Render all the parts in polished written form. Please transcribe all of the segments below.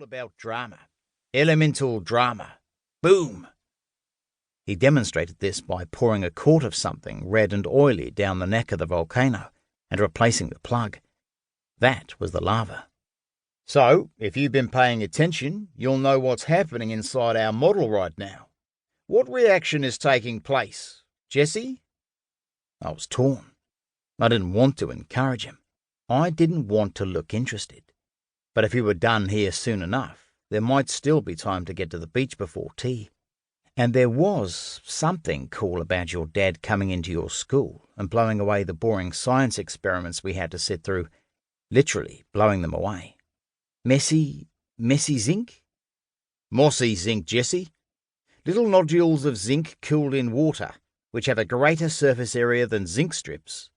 about drama. Elemental drama. Boom! He demonstrated this by pouring a quart of something red and oily down the neck of the volcano and replacing the plug. That was the lava. So, if you've been paying attention, you'll know what's happening inside our model right now. What reaction is taking place, Jesse? I was torn. I didn't want to encourage him. I didn't want to look interested. But if we were done here soon enough, there might still be time to get to the beach before tea. And there was something cool about your dad coming into your school and blowing away the boring science experiments we had to sit through, literally blowing them away. Messy zinc? Mossy zinc, Jesse. Little nodules of zinc cooled in water, which have a greater surface area than zinc strips.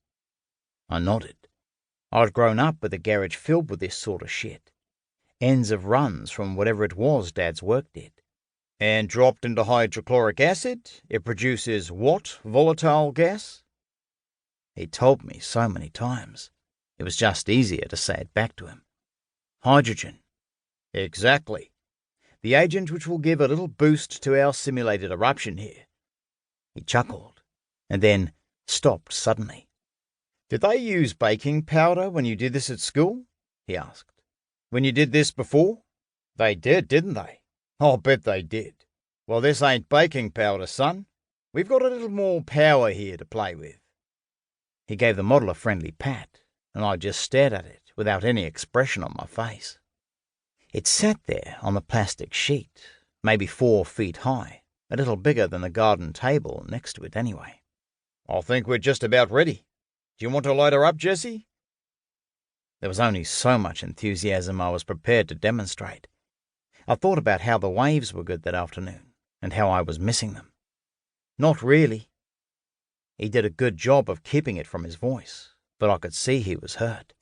I nodded. I'd grown up with a garage filled with this sort of shit. Ends of runs from whatever it was Dad's work did. And dropped into hydrochloric acid, it produces what volatile gas? He told me so many times. It was just easier to say it back to him. Hydrogen. Exactly. The agent which will give a little boost to our simulated eruption here. He chuckled, and then stopped suddenly. Did they use baking powder when you did this at school? He asked. When you did this before? They did, didn't they? I'll bet they did. Well, this ain't baking powder, son. We've got a little more power here to play with. He gave the model a friendly pat, and I just stared at it without any expression on my face. It sat there on the plastic sheet, maybe 4 feet high, a little bigger than the garden table next to it anyway. I think we're just about ready. Do you want to light her up, Jesse? There was only so much enthusiasm I was prepared to demonstrate. I thought about how the waves were good that afternoon, and how I was missing them. Not really. He did a good job of keeping it from his voice, but I could see he was hurt.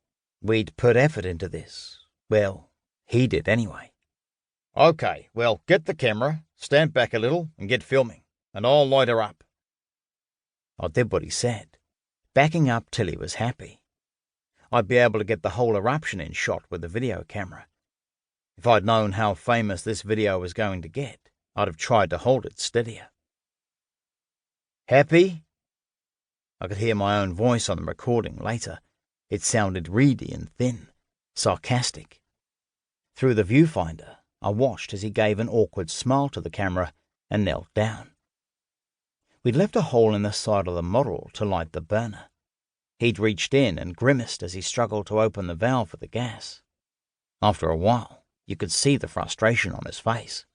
We'd put effort into this. Well, he did anyway. Okay, well, get the camera, stand back a little, and get filming, and I'll light her up. I did what he said, backing up till he was happy. I'd be able to get the whole eruption in shot with the video camera. If I'd known how famous this video was going to get, I'd have tried to hold it steadier. Happy? I could hear my own voice on the recording later. It sounded reedy and thin, sarcastic. Through the viewfinder, I watched as he gave an awkward smile to the camera and knelt down. We'd left a hole in the side of the model to light the burner. He'd reached in and grimaced as he struggled to open the valve for the gas. After a while, you could see the frustration on his face.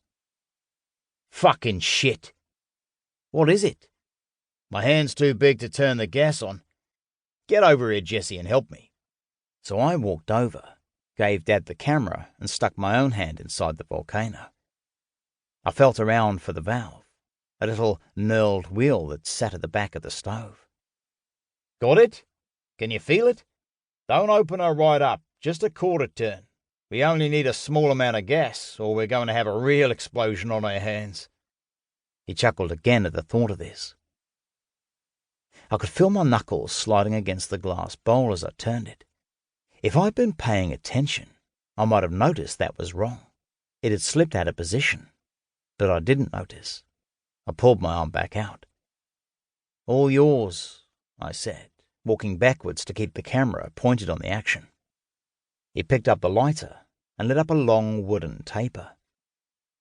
Fucking shit! What is it? My hand's too big to turn the gas on. Get over here, Jesse, and help me. So I walked over, gave Dad the camera, and stuck my own hand inside the volcano. I felt around for the valve, a little knurled wheel that sat at the back of the stove. Got it? Can you feel it? Don't open her right up, just a quarter turn. We only need a small amount of gas, or we're going to have a real explosion on our hands. He chuckled again at the thought of this. I could feel my knuckles sliding against the glass bowl as I turned it. If I'd been paying attention, I might have noticed that was wrong. It had slipped out of position, but I didn't notice. I pulled my arm back out. All yours, I said, walking backwards to keep the camera pointed on the action. He picked up the lighter and lit up a long wooden taper.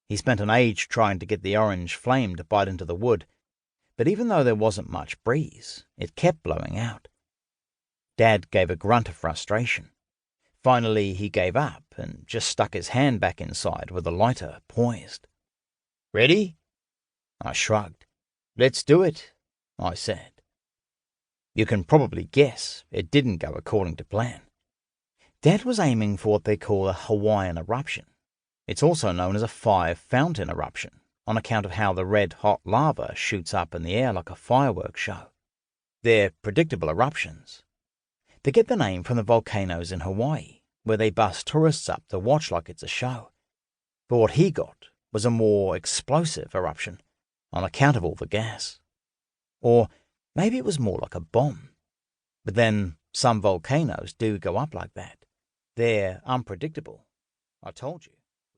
He spent an age trying to get the orange flame to bite into the wood, but even though there wasn't much breeze, it kept blowing out. Dad gave a grunt of frustration. Finally, he gave up and just stuck his hand back inside with the lighter poised. Ready? I shrugged. Let's do it, I said. You can probably guess it didn't go according to plan. Dad was aiming for what they call a Hawaiian eruption. It's also known as a fire fountain eruption, on account of how the red-hot lava shoots up in the air like a fireworks show. They're predictable eruptions. They get the name from the volcanoes in Hawaii, where they bus tourists up to watch like it's a show. But what he got was a more explosive eruption, on account of all the gas. Or maybe it was more like a bomb. But then some volcanoes do go up like that. They're unpredictable. I told you.